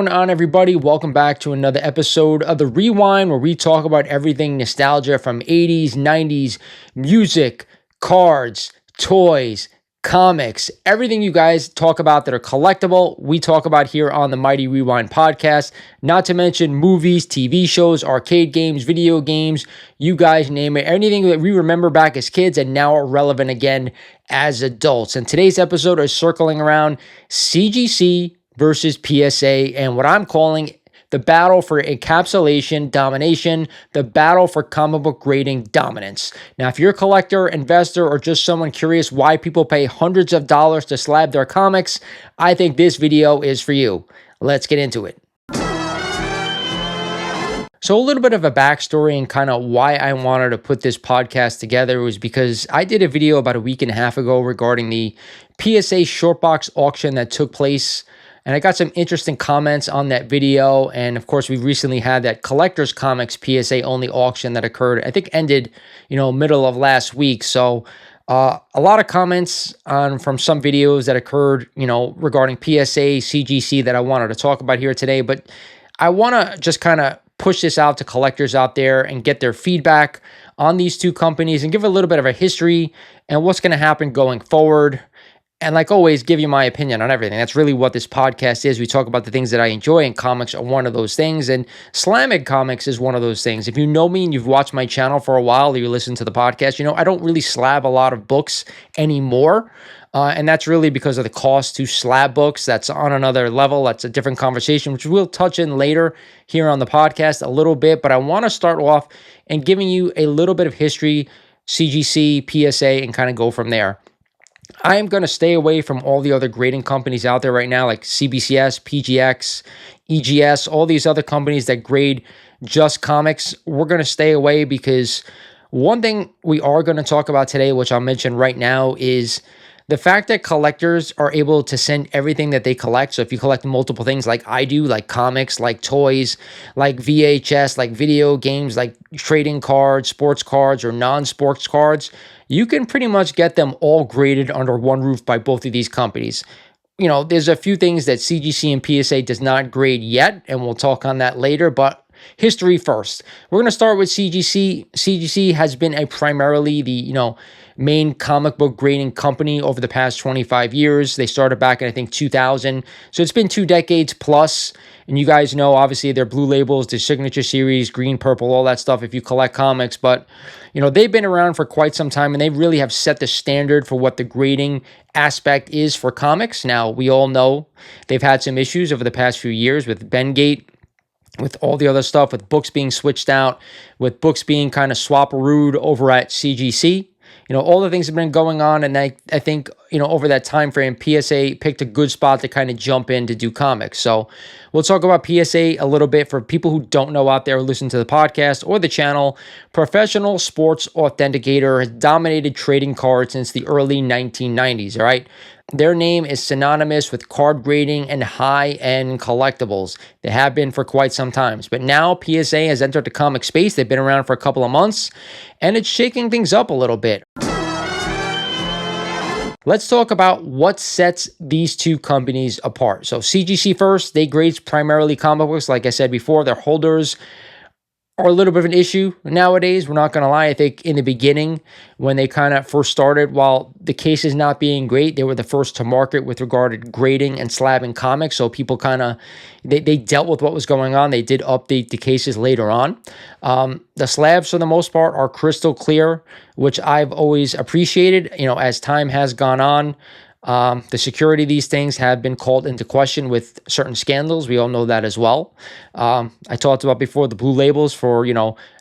What's going on, everybody? Welcome back to another episode of The Rewind, where we talk about everything nostalgia from 80s, 90s, music, cards, toys, comics, everything you guys talk about that are collectible, we talk about here on the Mighty Rewind podcast. Not to mention movies, TV shows, arcade games, video games, you guys name it. Anything that we remember back as kids and now are relevant again as adults. And today's episode is circling around CGC versus PSA and what I'm calling the battle for encapsulation domination, the battle for comic book grading dominance. Now, if you're a collector, investor, or just someone curious why people pay hundreds of dollars to slab their comics, I think this video is for you. Let's get into it. So a little bit of a backstory and kind of why I wanted to put this podcast together was because I did a video about a week and a half ago regarding the PSA short box auction that took place. And I got some interesting comments on that video. And of course, we recently had that Collectors Comics PSA only auction that occurred, I think ended, middle of last week. So a lot of comments from some videos that occurred, regarding PSA, CGC that I wanted to talk about here today. But I want to just kind of push this out to collectors out there and get their feedback on these two companies and give a little bit of a history and what's going to happen going forward. And like always, give you my opinion on everything. That's really what this podcast is. We talk about the things that I enjoy, and comics are one of those things. And Slamming Comics is one of those things. If you know me and you've watched my channel for a while, or you listen to the podcast, I don't really slab a lot of books anymore. And that's really because of the cost to slab books. That's on another level. That's a different conversation, which we'll touch in later here on the podcast a little bit. But I want to start off and giving you a little bit of history, CGC, PSA, and kind of go from there. I am going to stay away from all the other grading companies out there right now, like CBCS, PGX, EGS, all these other companies that grade just comics. We're going to stay away because one thing we are going to talk about today, which I'll mention right now, is the fact that collectors are able to send everything that they collect. So if you collect multiple things like I do, like comics, like toys, like VHS, like video games, like trading cards, sports cards, or non-sports cards, you can pretty much get them all graded under one roof by both of these companies. There's a few things that CGC and PSA does not grade yet, and we'll talk on that later, but history first. We're going to start with CGC. CGC has been primarily the, main comic book grading company over the past 25 years. They started back in, I think, 2000. So it's been 2 decades plus. And you guys know, obviously, their blue labels, their signature series, green, purple, all that stuff if you collect comics. But, they've been around for quite some time, and they really have set the standard for what the grading aspect is for comics. Now, we all know they've had some issues over the past few years with Bengate, with all the other stuff, with books being switched out, with books being kind of swap-a-rooed over at CGC. All the things have been going on, and I think, over that time frame, PSA picked a good spot to kind of jump in to do comics. So we'll talk about PSA a little bit for people who don't know out there who listen to the podcast or the channel. Professional Sports Authenticator has dominated trading cards since the early 1990s, all right? Their name is synonymous with card grading and high-end collectibles. They have been for quite some time. But now PSA has entered the comic space. They've been around for a couple of months, and it's shaking things up a little bit. Let's talk about what sets these two companies apart. So CGC first, they grade primarily comic books. Like I said before, their holders are a little bit of an issue nowadays. We're not going to lie. I think in the beginning, when they kind of first started, while the case is not being great, they were the first to market with regard to grading and slabbing comics. So people kind of, they dealt with what was going on. They did update the cases later on. The slabs, for the most part, are crystal clear, which I've always appreciated. As time has gone on, the security of these things have been called into question with certain scandals. We all know that as well. I talked about before the blue labels for,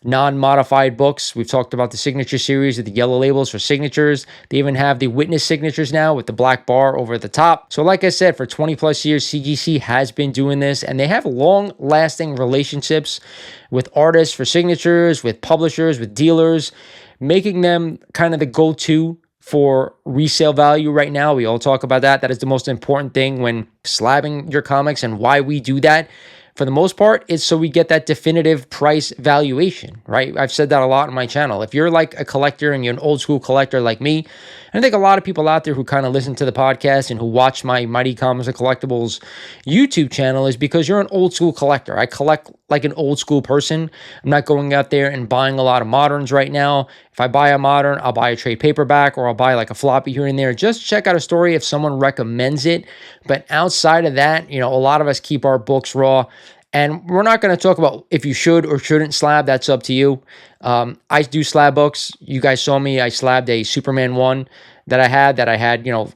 non-modified books. We've talked about the signature series with the yellow labels for signatures. They even have the witness signatures now with the black bar over the top. So like I said, for 20 plus years, CGC has been doing this, and they have long-lasting relationships with artists for signatures, with publishers, with dealers, making them kind of the go-to for resale value right now. We all talk about that. That is the most important thing when slabbing your comics, and why we do that, for the most part, is so we get that definitive price valuation, right? I've said that a lot on my channel. If you're like a collector and you're an old school collector like me, And I think a lot of people out there who kind of listen to the podcast and who watch my Mighty Comics and Collectibles YouTube channel is because you're an old school collector. I collect like an old school person. I'm not going out there and buying a lot of moderns right now. If I buy a modern, I'll buy a trade paperback or I'll buy like a floppy here and there. Just check out a story if someone recommends it. But outside of that, a lot of us keep our books raw. And we're not going to talk about if you should or shouldn't slab. That's up to you. I do slab books. You guys saw me. I slabbed a Superman 1 that I had,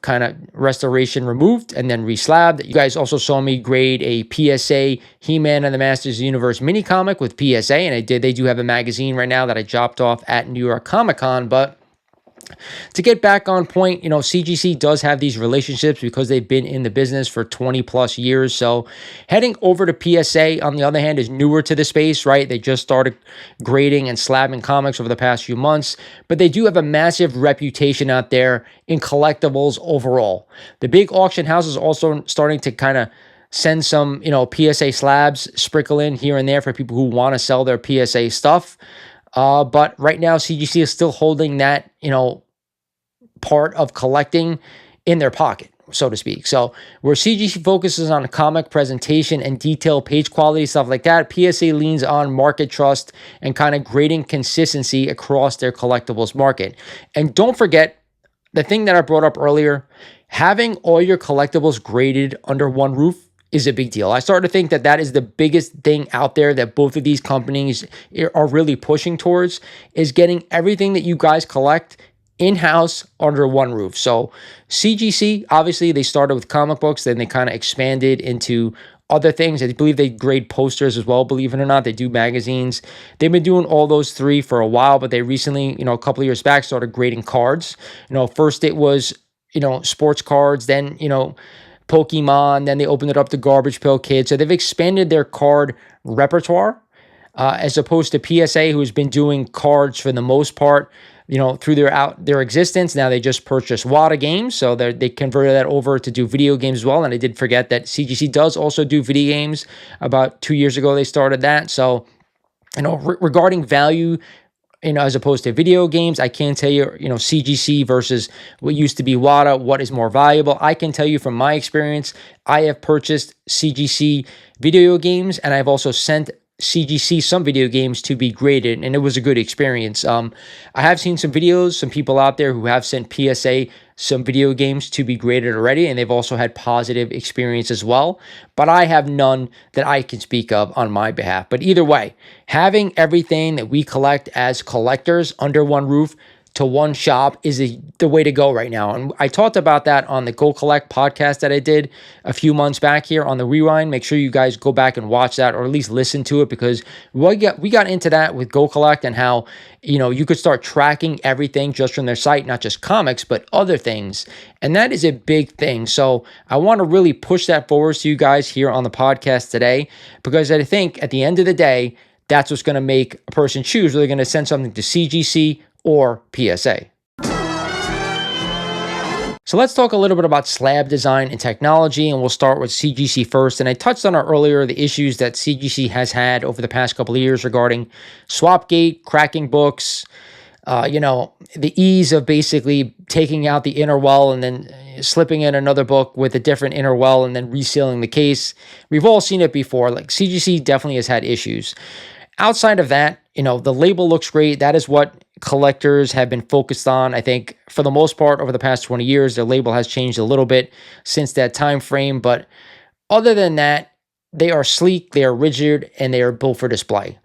kind of restoration removed and then reslabbed. You guys also saw me grade a PSA He-Man and the Masters of the Universe mini comic with PSA. And they do have a magazine right now that I dropped off at New York Comic Con. But to get back on point, CGC does have these relationships because they've been in the business for 20 plus years. So heading over to PSA, on the other hand, is newer to the space, right? They just started grading and slabbing comics over the past few months, but they do have a massive reputation out there in collectibles overall. The big auction houses also starting to kind of send some, PSA slabs, sprinkle in here and there for people who want to sell their PSA stuff. But right now, CGC is still holding that, part of collecting in their pocket, so to speak. So where CGC focuses on comic presentation and detail, page quality, stuff like that, PSA leans on market trust and kind of grading consistency across their collectibles market. And don't forget the thing that I brought up earlier, having all your collectibles graded under one roof is a big deal. I started to think that that is the biggest thing out there that both of these companies are really pushing towards, is getting everything that you guys collect in-house under one roof. So CGC, obviously they started with comic books, then they kind of expanded into other things. I believe they grade posters as well, believe it or not. They do magazines. They've been doing all those three for a while, but they recently, a couple of years back, started grading cards. First it was, sports cards, then, Pokemon, then they opened it up to Garbage Pail Kids. So they've expanded their card repertoire, as opposed to PSA, who's been doing cards for the most part, through their existence. Now they just purchased WADA games, so they converted that over to do video games as well. And I did forget that CGC does also do video games. About 2 years ago, they started that. So, regarding value, as opposed to video games, I can't tell you, CGC versus what used to be WADA, what is more valuable. I can tell you from my experience, I have purchased CGC video games, and I've also sent CGC some video games to be graded, and it was a good experience. I have seen some videos, some people out there who have sent PSA some video games to be graded already, and they've also had positive experience as well, but I have none that I can speak of on my behalf. But either way, having everything that we collect as collectors under one roof to one shop is the way to go right now. And I talked about that on the Go Collect podcast that I did a few months back here on the Rewind. Make sure you guys go back and watch that, or at least listen to it, because we got into that with Go Collect and how, you could start tracking everything just from their site, not just comics, but other things. And that is a big thing. So I want to really push that forward to you guys here on the podcast today, because I think at the end of the day, that's what's going to make a person choose. They're going to send something to CGC or PSA. So let's talk a little bit about slab design and technology, and we'll start with CGC first. And I touched on it earlier, the issues that CGC has had over the past couple of years regarding Swapgate, cracking books, the ease of basically taking out the inner well and then slipping in another book with a different inner well and then resealing the case. We've all seen it before. Like, CGC definitely has had issues. Outside of that, the label looks great. That is what collectors have been focused on. I think for the most part over the past 20 years, their label has changed a little bit since that time frame. But other than that, they are sleek, they are rigid, and they are built for display.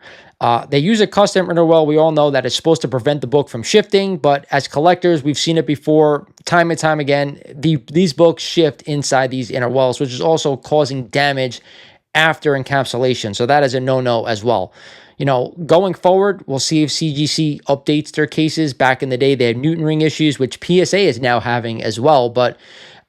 They use a custom inner well. We all know that it's supposed to prevent the book from shifting, but as collectors, we've seen it before, time and time again. These books shift inside these inner wells, which is also causing damage after encapsulation. So that is a no-no as well. Going forward, we'll see if CGC updates their cases. Back in the day, they had Newton ring issues, which PSA is now having as well. But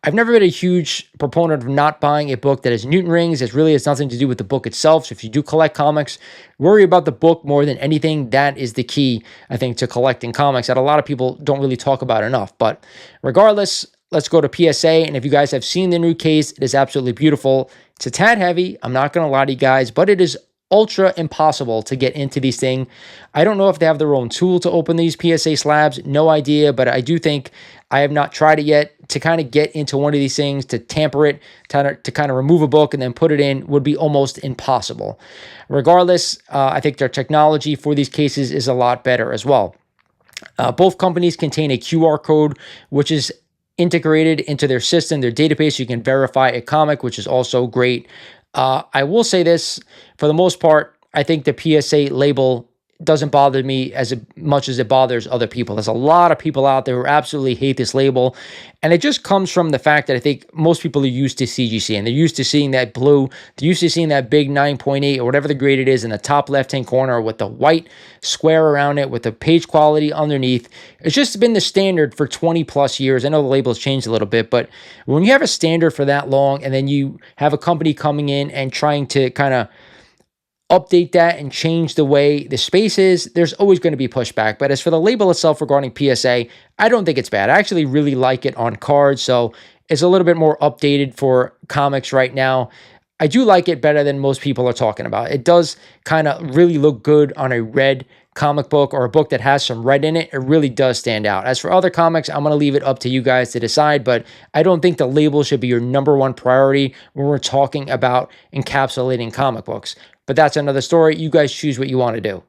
I've never been a huge proponent of not buying a book that has Newton rings. It really has nothing to do with the book itself. So if you do collect comics, worry about the book more than anything. That is the key, I think, to collecting comics that a lot of people don't really talk about enough. But regardless, let's go to PSA. And if you guys have seen the new case, it is absolutely beautiful. It's a tad heavy, I'm not going to lie to you guys, but it is ultra impossible to get into these things. I don't know if they have their own tool to open these PSA slabs. No idea, but I do think, I have not tried it yet, to kind of get into one of these things, to tamper it, to kind of remove a book and then put it in would be almost impossible. Regardless, I think their technology for these cases is a lot better as well. Both companies contain a QR code, which is integrated into their system, their database. You can verify a comic, which is also great. I will say this, for the most part, I think the PSA label doesn't bother me as much as it bothers other people. There's a lot of people out there who absolutely hate this label. And it just comes from the fact that I think most people are used to CGC, and they're used to seeing that blue. They're used to seeing that big 9.8 or whatever the grade it is in the top left-hand corner with the white square around it with the page quality underneath. It's just been the standard for 20 plus years. I know the label's changed a little bit, but when you have a standard for that long and then you have a company coming in and trying to kind of update that and change the way the space is, there's always going to be pushback. But as for the label itself regarding PSA, I don't think it's bad. I actually really like it on cards, so it's a little bit more updated for comics right now. I do like it better than most people are talking about. It does kind of really look good on a red comic book or a book that has some red in it. It really does stand out. As for other comics, I'm going to leave it up to you guys to decide, but I don't think the label should be your #1 priority when we're talking about encapsulating comic books. But that's another story. You guys choose what you want to do.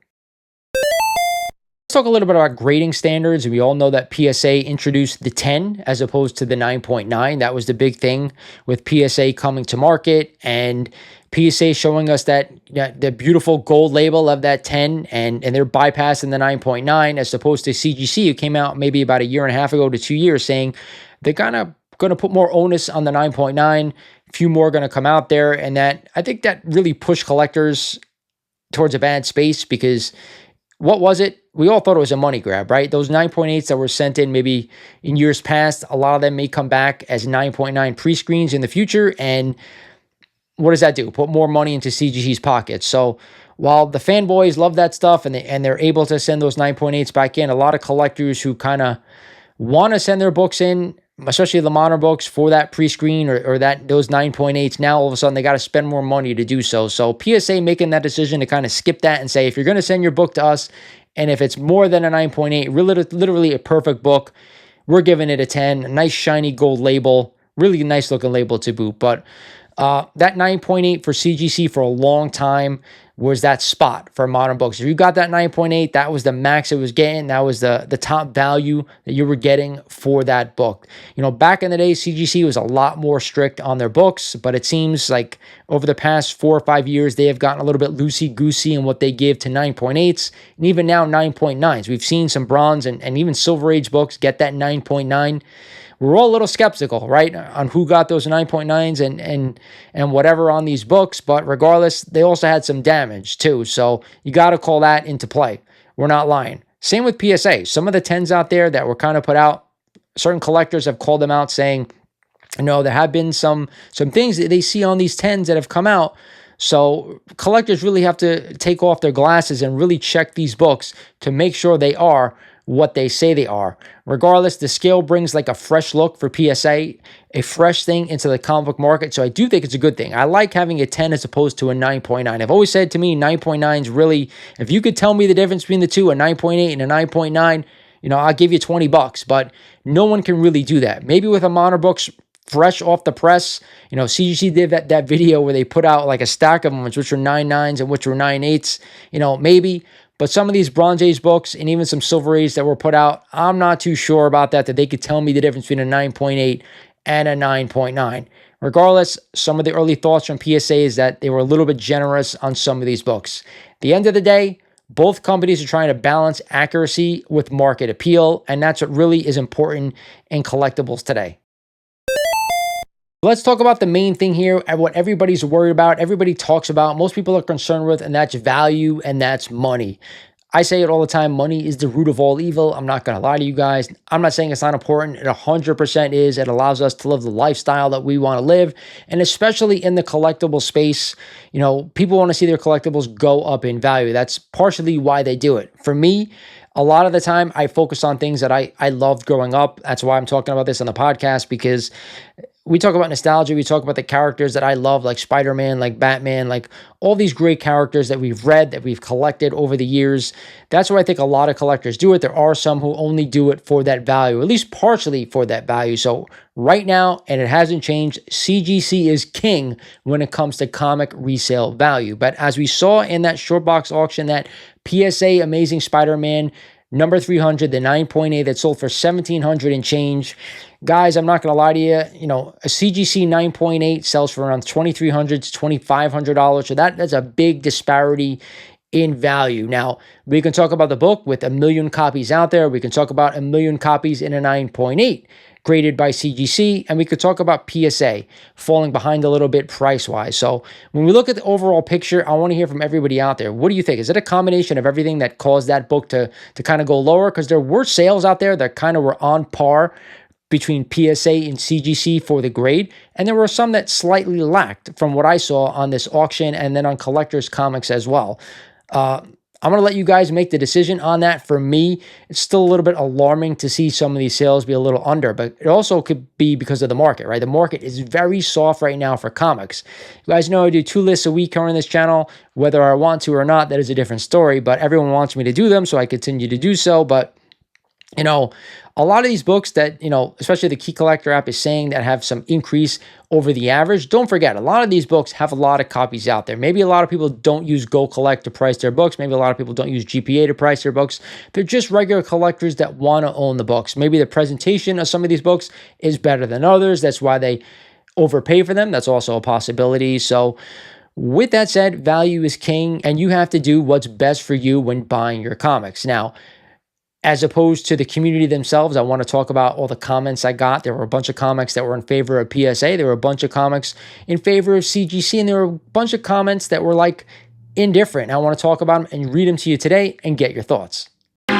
Let's talk a little bit about grading standards. We all know that PSA introduced the 10 as opposed to the 9.9. That was the big thing with PSA coming to market, and PSA showing us that the beautiful gold label of that 10, and they're bypassing the 9.9 as opposed to CGC, who came out maybe about a year and a half ago to 2 years saying they're kind of going to put more onus on the 9.9. A few more going to come out there, and that, I think that really pushed collectors towards a bad space, because what was it? We all thought it was a money grab, right? Those 9.8s that were sent in maybe in years past, a lot of them may come back as 9.9 pre-screens in the future, and what does that do? Put more money into CGC's pockets. So while the fanboys love that stuff and they're able to send those 9.8s back in, a lot of collectors who kind of want to send their books in, especially the modern books, for that pre-screen or those 9.8s, now all of a sudden they got to spend more money to do so. So PSA making that decision to kind of skip that and say, if you're going to send your book to us, and if it's more than a 9.8, literally a perfect book, we're giving it a 10, a nice shiny gold label, really nice looking label to boot. But that 9.8 for CGC for a long time was that spot for modern books. If you got that 9.8, that was the max it was getting. That was the top value that you were getting for that book. You know, back in the day, CGC was a lot more strict on their books, but it seems like over the past 4 or 5 years, they have gotten a little bit loosey-goosey in what they give to 9.8s, and even now 9.9s. We've seen some bronze and even Silver Age books get that 9.9. We're all a little skeptical, right, on who got those 9.9s and whatever on these books. But regardless, they also had some damage too. So you got to call that into play. We're not lying. Same with PSA. Some of the 10s out there that were kind of put out, certain collectors have called them out saying, no, there have been some things that they see on these 10s that have come out. So collectors really have to take off their glasses and really check these books to make sure they are what they say they are. Regardless, the scale brings like a fresh look for PSA, a fresh thing into the comic book market. So I do think it's a good thing. I like having a 10 as opposed to a 9.9. I've always said to me, 9.9s really, if you could tell me the difference between the two, a 9.8 and a 9.9, you know, I'll give you $20, but no one can really do that. Maybe with a modern books fresh off the press, you know, CGC did that video where they put out like a stack of them, which were 9.9s and which were 9.8s, you know, maybe. But some of these Bronze Age books and even some Silver Age that were put out, I'm not too sure about that they could tell me the difference between a 9.8 and a 9.9. Regardless, some of the early thoughts from PSA is that they were a little bit generous on some of these books. At the end of the day, both companies are trying to balance accuracy with market appeal, and that's what really is important in collectibles today. Let's talk about the main thing here and what everybody's worried about, everybody talks about, most people are concerned with, and that's value and that's money. I say it all the time, money is the root of all evil. I'm not going to lie to you guys. I'm not saying it's not important. It 100% is. It allows us to live the lifestyle that we want to live. And especially in the collectible space, you know, people want to see their collectibles go up in value. That's partially why they do it. For me, a lot of the time, I focus on things that I loved growing up. That's why I'm talking about this on the podcast, because we talk about nostalgia. We talk about the characters that I love, like Spider-Man, like Batman, like all these great characters that we've read, that we've collected over the years. That's why I think a lot of collectors do it. There are some who only do it for that value, at least partially for that value. So right now, and it hasn't changed, CGC is king when it comes to comic resale value. But as we saw in that short box auction, that PSA Amazing Spider-Man number 300, the 9.8 that sold for $1,700 and change. Guys, I'm not going to lie to you. You know, a CGC 9.8 sells for around $2,300 to $2,500. So that's a big disparity in value. Now, we can talk about the book with 1 million copies out there. We can talk about 1 million copies in a 9.8 graded by CGC, and we could talk about PSA falling behind a little bit price-wise. So when we look at the overall picture, I want to hear from everybody out there. What do you think? Is it a combination of everything that caused that book to kind of go lower? Because there were sales out there that kind of were on par between PSA and CGC for the grade, and there were some that slightly lacked from what I saw on this auction and then on Collectors Comics as well. I'm going to let you guys make the decision on that. For me, it's still a little bit alarming to see some of these sales be a little under, but it also could be because of the market, right? The market is very soft right now for comics. You guys know I do 2 lists a week here on this channel. Whether I want to or not, that is a different story, but everyone wants me to do them, so I continue to do so. But you know, a lot of these books that, you know, especially the Key Collector app is saying that have some increase over the average, don't forget, a lot of these books have a lot of copies out there. Maybe a lot of people don't use Go Collect to price their books. Maybe a lot of people don't use GPA to price their books. They're just regular collectors that want to own the books. Maybe the presentation of some of these books is better than others. That's why they overpay for them. That's also a possibility. So with that said, value is king, and you have to do what's best for you when buying your comics. Now, as opposed to the community themselves, I want to talk about all the comments I got. There were a bunch of comics that were in favor of PSA. There were a bunch of comics in favor of CGC, and there were a bunch of comments that were like indifferent. I want to talk about them and read them to you today and get your thoughts. All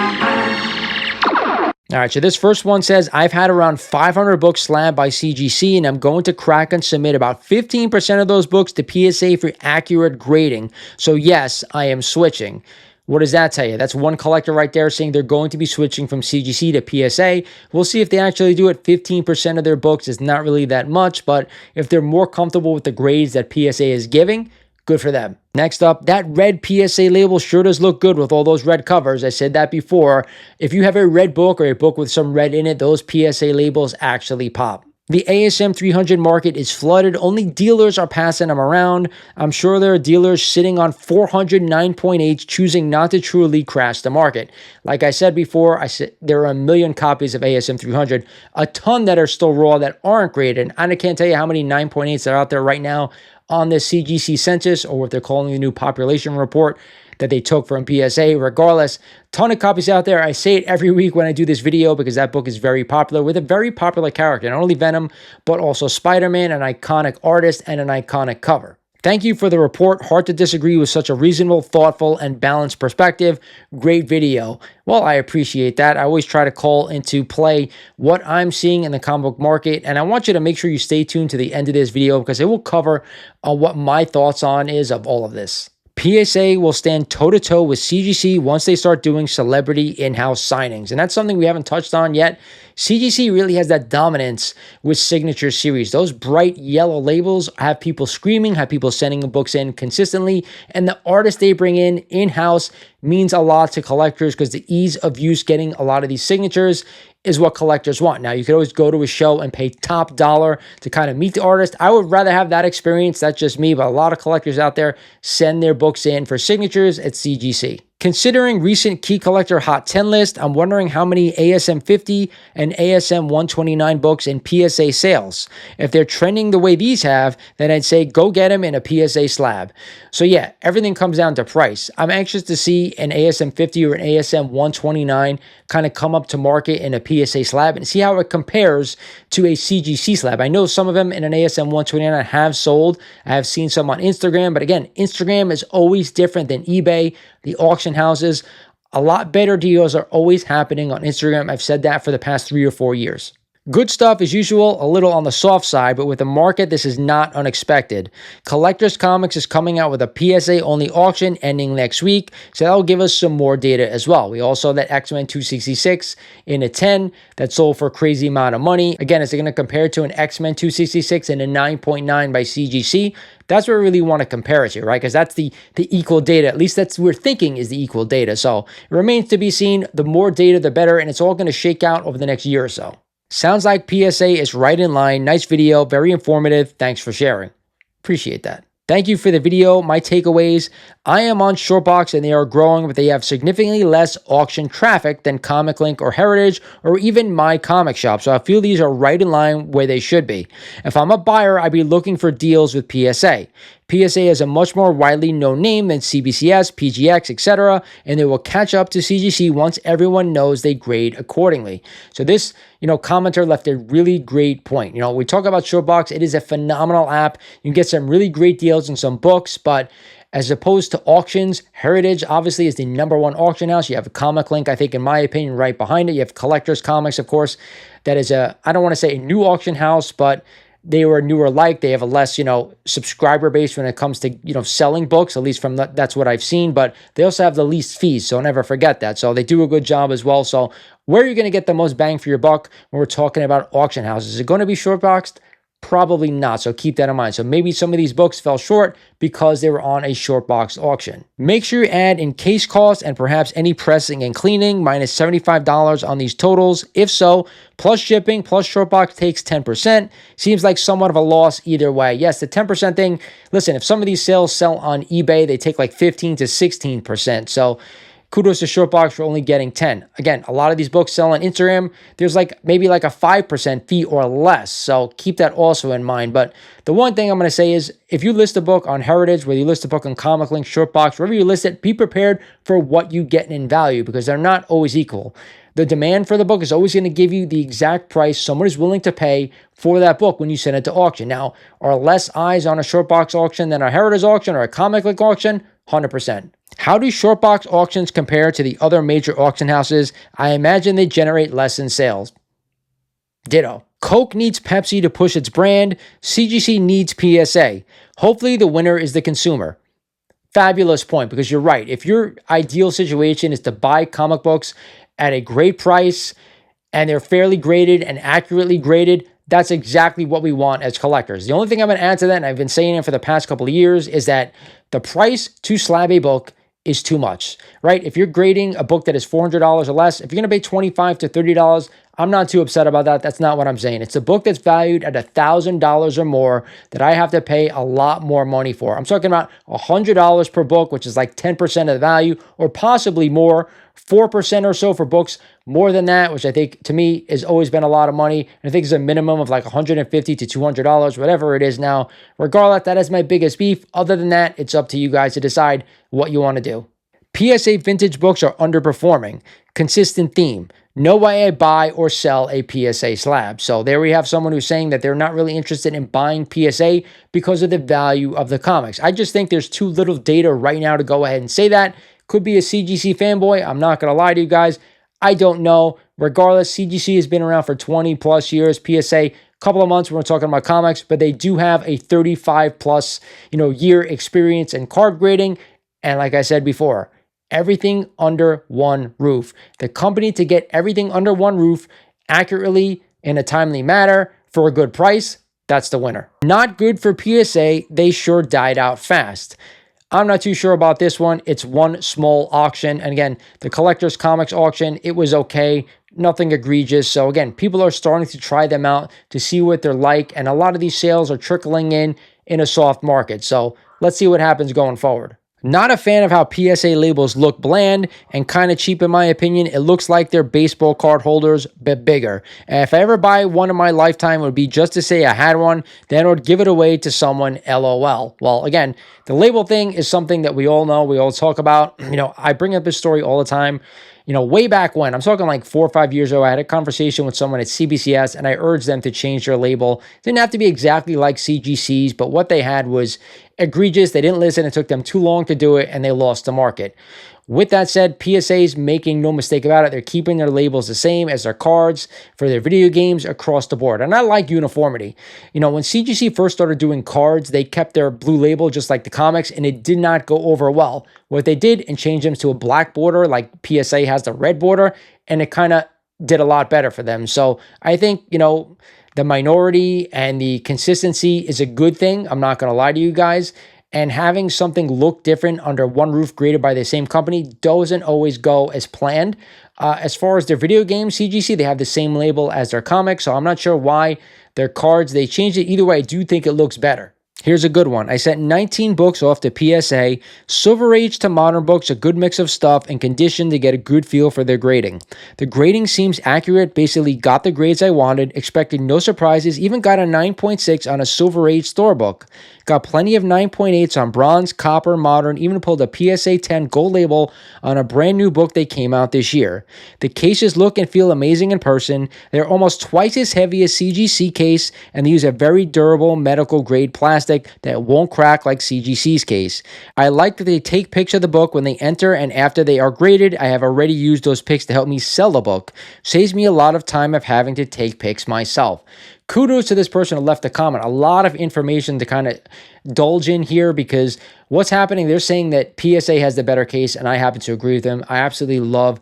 right, so this first one says, I've had around 500 books slabbed by CGC, and I'm going to crack and submit about 15% of those books to PSA for accurate grading. So yes, I am switching. What does that tell you? That's one collector right there saying they're going to be switching from CGC to PSA. We'll see if they actually do it. 15% of their books is not really that much, but if they're more comfortable with the grades that PSA is giving, good for them. Next up, that red PSA label sure does look good with all those red covers. I said that before. If you have a red book or a book with some red in it, those PSA labels actually pop. The ASM 300 market is flooded. Only dealers are passing them around. I'm sure there are dealers sitting on 400 9.8s choosing not to truly crash the market. Like I said before, there are 1 million copies of ASM 300, a ton that are still raw that aren't graded. And I can't tell you how many 9.8s are out there right now on the CGC census, or what they're calling the new population report that they took from PSA. Regardless, ton of copies out there. I say it every week when I do this video because that book is very popular with a very popular character. Not only Venom, but also Spider-Man, an iconic artist and an iconic cover. Thank you for the report. Hard to disagree with such a reasonable, thoughtful, and balanced perspective. Great video. Well, I appreciate that. I always try to call into play what I'm seeing in the comic book market, and I want you to make sure you stay tuned to the end of this video because it will cover what my thoughts on is of all of this. PSA will stand toe-to-toe with CGC once they start doing celebrity in-house signings. And that's something we haven't touched on yet. CGC really has that dominance with Signature Series. Those bright yellow labels have people screaming, have people sending books in consistently. And the artists they bring in-house means a lot to collectors because the ease of use getting a lot of these signatures is what collectors want. Now, you could always go to a show and pay top dollar to kind of meet the artist. I would rather have that experience. That's just me, but a lot of collectors out there send their books in for signatures at CGC. Considering recent Key Collector Hot 10 list, I'm wondering how many ASM 50 and ASM 129 books in PSA sales. If they're trending the way these have, then I'd say go get them in a PSA slab. So yeah, everything comes down to price. I'm anxious to see an ASM 50 or an ASM 129 kind of come up to market in a PSA slab and see how it compares to a CGC slab. I know some of them in an ASM 129 have sold. I have seen some on Instagram, but again, Instagram is always different than eBay. The auction houses, a lot better deals are always happening on Instagram. I've said that for the past 3 or 4 years. Good stuff as usual, a little on the soft side, but with the market, this is not unexpected. Collectors Comics is coming out with a PSA only auction ending next week, so that'll give us some more data as well. We also saw that X-Men 266 in a 10 that sold for a crazy amount of money. Again, is it going to compare to an X-Men 266 in a 9.9 by CGC? That's what we really want to compare it to, right? Because that's the equal data. At least that's what we're thinking is the equal data. So it remains to be seen. The more data, the better, and it's all going to shake out over the next year or so. Sounds like PSA is right in line. Nice video, very informative. Thanks for sharing. Appreciate that. Thank you for the video. My takeaways: I am on Shortbox and they are growing, but they have significantly less auction traffic than Comic Link or Heritage or even my comic shop. So I feel these are right in line where they should be. If I'm a buyer, I'd be looking for deals with PSA. PSA is a much more widely known name than CBCS, PGX, etc., and they will catch up to CGC once everyone knows they grade accordingly. So this, commenter left a really great point. We talk about Shortbox. It is a phenomenal app. You can get some really great deals and some books, but as opposed to auctions, Heritage obviously is the #1 auction house. You have a Comic Link, I think, in my opinion, right behind it. You have Collectors Comics, of course. That is I don't want to say a new auction house, but they were newer like. They have a less, subscriber base when it comes to, selling books, at least that's what I've seen. But they also have the least fees, so never forget that. So they do a good job as well. So where are you going to get the most bang for your buck when we're talking about auction houses? Is it going to be shortboxed? Probably not, so keep that in mind. So maybe some of these books fell short because they were on a short box auction. Make sure you add in case costs and perhaps any pressing and cleaning, minus $75 on these totals. If so, plus shipping, plus short box takes 10%. Seems like somewhat of a loss either way. Yes, the 10% thing, listen, if some of these sales sell on eBay, they take like 15 to 16%. So kudos to Shortbox for only getting 10. Again, a lot of these books sell on Instagram. There's maybe a 5% fee or less. So keep that also in mind. But the one thing I'm going to say is if you list a book on Heritage, whether you list a book on Comic Link, Shortbox, wherever you list it, be prepared for what you get in value because they're not always equal. The demand for the book is always going to give you the exact price someone is willing to pay for that book when you send it to auction. Now, are less eyes on a Shortbox auction than a Heritage auction or a Comic Link auction? 100%. How do shortbox auctions compare to the other major auction houses? I imagine they generate less in sales. Ditto. Coke needs Pepsi to push its brand. CGC needs PSA. Hopefully the winner is the consumer. Fabulous point, because you're right. If your ideal situation is to buy comic books at a great price and they're fairly graded and accurately graded, that's exactly what we want as collectors. The only thing I'm going to add to that, and I've been saying it for the past couple of years, is that the price to slab a book is too much, right? If you're grading a book that is $400 or less, if you're going to pay $25 to $30, I'm not too upset about that. That's not what I'm saying. It's a book that's valued at $1,000 or more that I have to pay a lot more money for. I'm talking about $100 per book, which is like 10% of the value, or possibly more, 4% or so for books more than that, which I think to me has always been a lot of money. And I think it's a minimum of like $150 to $200, whatever it is now. Regardless, that is my biggest beef. Other than that, it's up to you guys to decide what you want to do. PSA vintage books are underperforming. Consistent theme. No way I buy or sell a PSA slab. So there we have someone who's saying that they're not really interested in buying PSA because of the value of the comics. I just think there's too little data right now to go ahead and say that. Could be a CGC fanboy. I'm not going to lie to you guys. I don't know. Regardless, CGC has been around for 20 plus years. PSA, couple of months when we're talking about comics, but they do have a 35 plus, year experience in card grading. And like I said before, everything under one roof. The company to get everything under one roof accurately in a timely manner for a good price, that's the winner. Not good for PSA. They sure died out fast. I'm not too sure about this one. It's one small auction. And again, the Collectors Comics auction, it was okay. Nothing egregious. So again, people are starting to try them out to see what they're like. And a lot of these sales are trickling in a soft market. So let's see what happens going forward. Not a fan of how PSA labels look bland and kind of cheap in my opinion. It looks like they're baseball card holders, but bigger. And if I ever buy one in my lifetime, it would be just to say I had one, then I would give it away to someone, LOL. Well, again, the label thing is something that we all know, we all talk about. I bring up this story all the time. Way back when, I'm talking like 4 or 5 years ago, I had a conversation with someone at CBCS and I urged them to change their label. It didn't have to be exactly like CGC's, but what they had was egregious. They didn't listen. It took them too long to do it and they lost the market. With that said, PSA's making no mistake about it. They're keeping their labels the same as their cards for their video games across the board. And I like uniformity. You know, when CGC first started doing cards, they kept their blue label just like the comics, and it did not go over well. What they did and changed them to a black border, like PSA has the red border, and it kind of did a lot better for them. So I think, you know, the minority and the consistency is a good thing. I'm not going to lie to you guys. And having something look different under one roof graded by the same company doesn't always go as planned. As far as their video games, CGC, they have the same label as their comics, so I'm not sure why their cards, they changed it. Either way, I do think it looks better. Here's a good one. I sent 19 books off to PSA, Silver Age to modern books, a good mix of stuff and condition to get a good feel for their grading. The grading seems accurate, basically got the grades I wanted, expected no surprises, even got a 9.6 on a Silver Age store book. Got plenty of 9.8s on bronze, copper, modern, even pulled a PSA 10 gold label on a brand new book they came out this year. The cases look and feel amazing in person. They're almost twice as heavy as CGC case, and they use a very durable medical grade plastic that won't crack like CGC's case. I like that they take pics of the book when they enter and after they are graded. I have already used those pics to help me sell the book. Saves me a lot of time of having to take pics myself. Kudos to this person who left a comment. A lot of information to kind of indulge in here, because what's happening, they're saying that PSA has the better case, and I happen to agree with them. I absolutely love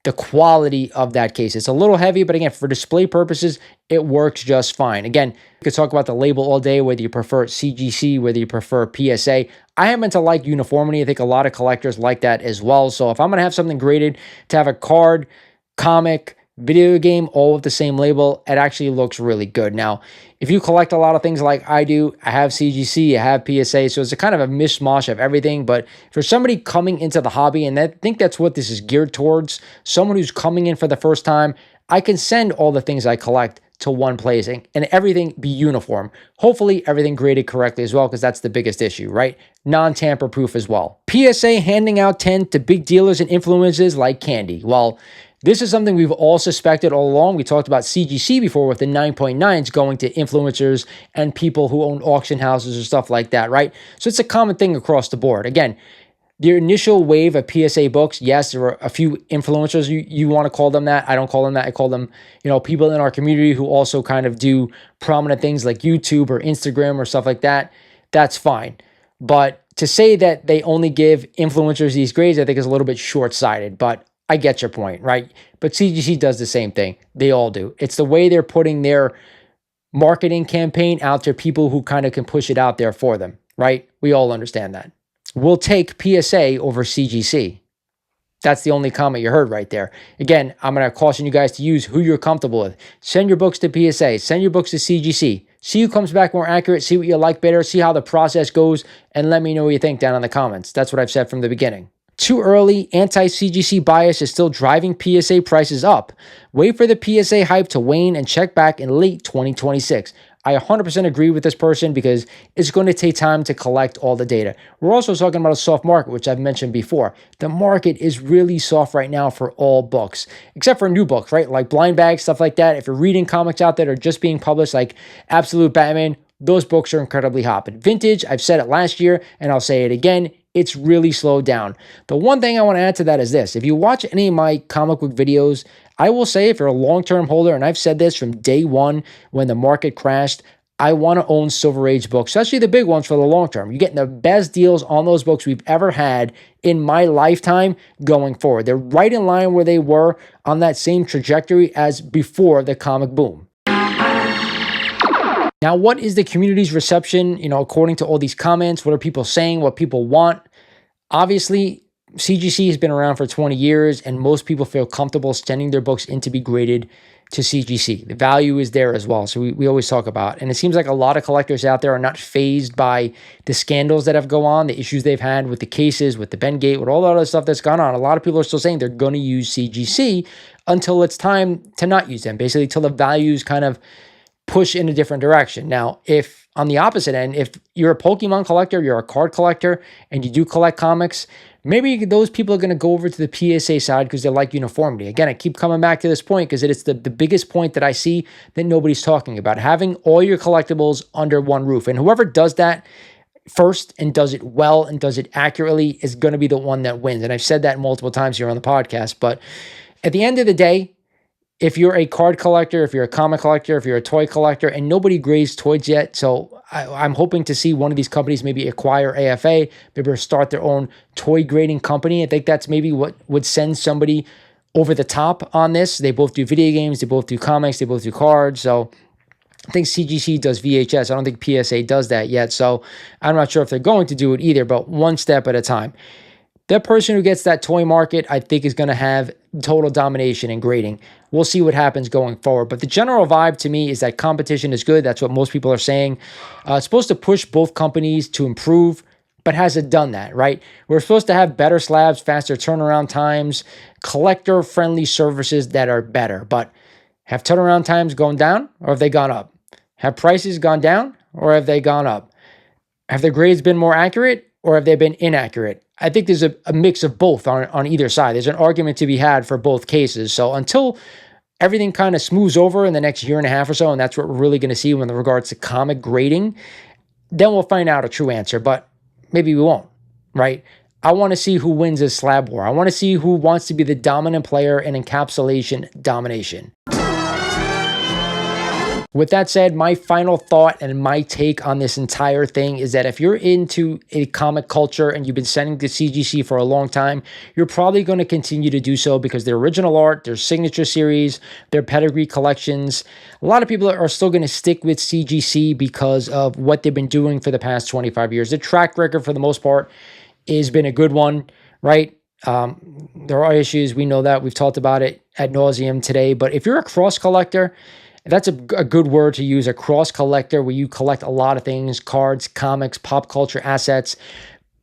the quality of that case. It's a little heavy, but again, for display purposes, it works just fine. Again, we could talk about the label all day, whether you prefer CGC, whether you prefer PSA. I happen to like uniformity. I think a lot of collectors like that as well. So if I'm going to have something graded, to have a card, comic, video game, all with the same label, it actually looks really good. Now, if you collect a lot of things like I do, I have CGC, I have PSA, so it's a kind of a mishmash of everything. But for somebody coming into the hobby, and I think that's what this is geared towards, someone who's coming in for the first time, I can send all the things I collect to one placing and everything be uniform. Hopefully everything graded correctly as well, because that's the biggest issue, right? Non-tamper proof as well. PSA handing out 10 to big dealers and influencers like candy. Well, this is something we've all suspected all along. We talked about CGC before with the 9.9s going to influencers and people who own auction houses or stuff like that, right? So it's a common thing across the board. Again, the initial wave of PSA books, yes, there were a few influencers, you want to call them that. I don't call them that. I call them, you know, people in our community who also kind of do prominent things like YouTube or Instagram or stuff like that. That's fine. But to say that they only give influencers these grades, I think is a little bit short-sighted, but I get your point, right? But CGC does the same thing. They all do. It's the way they're putting their marketing campaign out to people who kind of can push it out there for them, right? We all understand that. We'll take PSA over CGC. That's the only comment you heard right there. Again, I'm going to caution you guys to use who you're comfortable with. Send your books to PSA. Send your books to CGC. See who comes back more accurate. See what you like better. See how the process goes. And let me know what you think down in the comments. That's what I've said from the beginning. Too early, anti-CGC bias is still driving PSA prices up. Wait for the PSA hype to wane and check back in late 2026. I 100% agree with this person, because it's going to take time to collect all the data. We're also talking about a soft market, which I've mentioned before. The market is really soft right now for all books, except for new books, right? Like blind bags, stuff like that. If you're reading comics out that are just being published, like Absolute Batman, those books are incredibly hot. But vintage, I've said it last year, and I'll say it again, it's really slowed down. The one thing I want to add to that is this. If you watch any of my comic book videos, I will say if you're a long-term holder, and I've said this from day one when the market crashed, I want to own Silver Age books, especially the big ones for the long term. You're getting the best deals on those books we've ever had in my lifetime going forward. They're right in line where they were on that same trajectory as before the comic boom. Now, what is the community's reception, according to all these comments? What are people saying? What people want? Obviously, CGC has been around for 20 years, and most people feel comfortable sending their books in to be graded to CGC. The value is there as well. So we always talk about, and it seems like a lot of collectors out there are not fazed by the scandals that have gone on, the issues they've had with the cases, with the Bengate, with all the other stuff that's gone on. A lot of people are still saying they're going to use CGC until it's time to not use them, basically till the values kind of push in a different direction. Now, if on the opposite end, if you're a Pokemon collector, you're a card collector, and you do collect comics, maybe those people are going to go over to the PSA side because they like uniformity. Again, I keep coming back to this point because it's the biggest point that I see that nobody's talking about, having all your collectibles under one roof. And whoever does that, first and does it well and does it accurately is going to be the one that wins. And I've said that multiple times here on the podcast. But at the end of the day, if you're a card collector, if you're a comic collector, if you're a toy collector, and nobody grades toys yet, so I'm hoping to see one of these companies maybe acquire AFA, maybe start their own toy grading company. I think that's maybe what would send somebody over the top on this. They both do video games, they both do comics, they both do cards. So I think CGC does VHS. I don't think PSA does that yet. So I'm not sure if they're going to do it either, but one step at a time. That person who gets that toy market, I think, is going to have total domination in grading. We'll see what happens going forward. But the general vibe to me is that competition is good. That's what most people are saying. It's supposed to push both companies to improve, but has it done that, right? We're supposed to have better slabs, faster turnaround times, collector-friendly services that are better. But have turnaround times gone down or have they gone up? Have prices gone down or have they gone up? Have the grades been more accurate or have they been inaccurate? I think there's a mix of both on either side. There's an argument to be had for both cases. So until everything kind of smooths over in the next year and a half or so, and that's what we're really going to see when in regards to comic grading, then we'll find out a true answer, but maybe we won't, right? I want to see who wins this slab war. I want to see who wants to be the dominant player in encapsulation domination. With that said, my final thought and my take on this entire thing is that if you're into a comic culture and you've been sending to CGC for a long time, you're probably going to continue to do so because their original art, their signature series, their pedigree collections, a lot of people are still going to stick with CGC because of what they've been doing for the past 25 years. The track record, for the most part, has been a good one, right? There are issues. We know that. We've talked about it ad nauseum today. But if you're a cross collector, that's a good word to use, a cross collector, where you collect a lot of things, cards, comics, pop culture assets.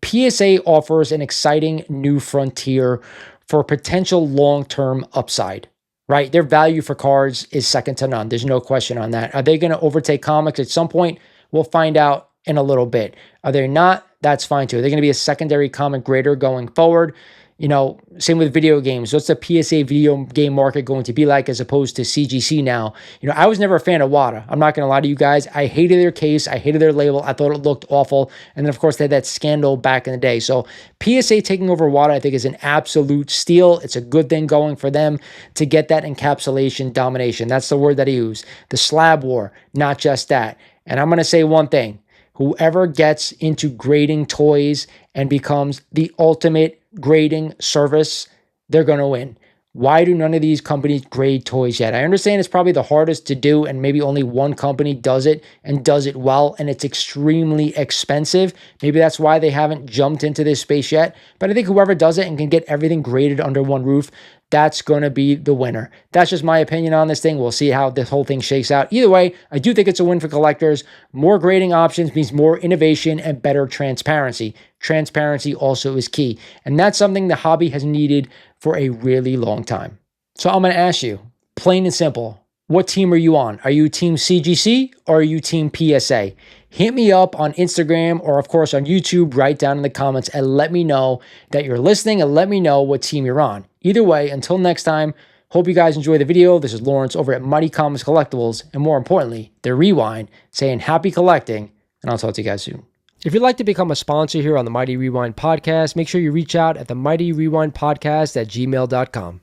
PSA offers an exciting new frontier for potential long-term upside, right? Their value for cards is second to none. There's no question on that. Are they going to overtake comics at some point? We'll find out in a little bit. Are they not? That's fine too. They're going to be a secondary comic grader going forward. You know, same with video games. What's the PSA video game market going to be like as opposed to CGC now? You know, I was never a fan of WADA. I'm not going to lie to you guys. I hated their case. I hated their label. I thought it looked awful. And then, of course, they had that scandal back in the day. So PSA taking over WADA, I think, is an absolute steal. It's a good thing going for them to get that encapsulation domination. That's the word that I use. The slab war, not just that. And I'm going to say one thing. Whoever gets into grading toys and becomes the ultimate grading service, they're going to win. Why do none of these companies grade toys yet? I understand it's probably the hardest to do and maybe only one company does it and does it well, and it's extremely expensive. Maybe that's why they haven't jumped into this space yet. But I think whoever does it and can get everything graded under one roof, that's going to be the winner. That's just my opinion on this thing. We'll see how this whole thing shakes out. Either way, I do think it's a win for collectors. More grading options means more innovation and better transparency. Transparency also is key. And that's something the hobby has needed for a really long time. So I'm going to ask you, plain and simple, what team are you on? Are you team CGC or are you team PSA? Hit me up on Instagram or, of course, on YouTube right down in the comments and let me know that you're listening and let me know what team you're on. Either way, until next time, hope you guys enjoy the video. This is Lawrence over at Mighty Comics Collectibles, and more importantly, the Rewind, saying happy collecting, and I'll talk to you guys soon. If you'd like to become a sponsor here on the Mighty Rewind podcast, make sure you reach out at the Mighty Rewind podcast at gmail.com.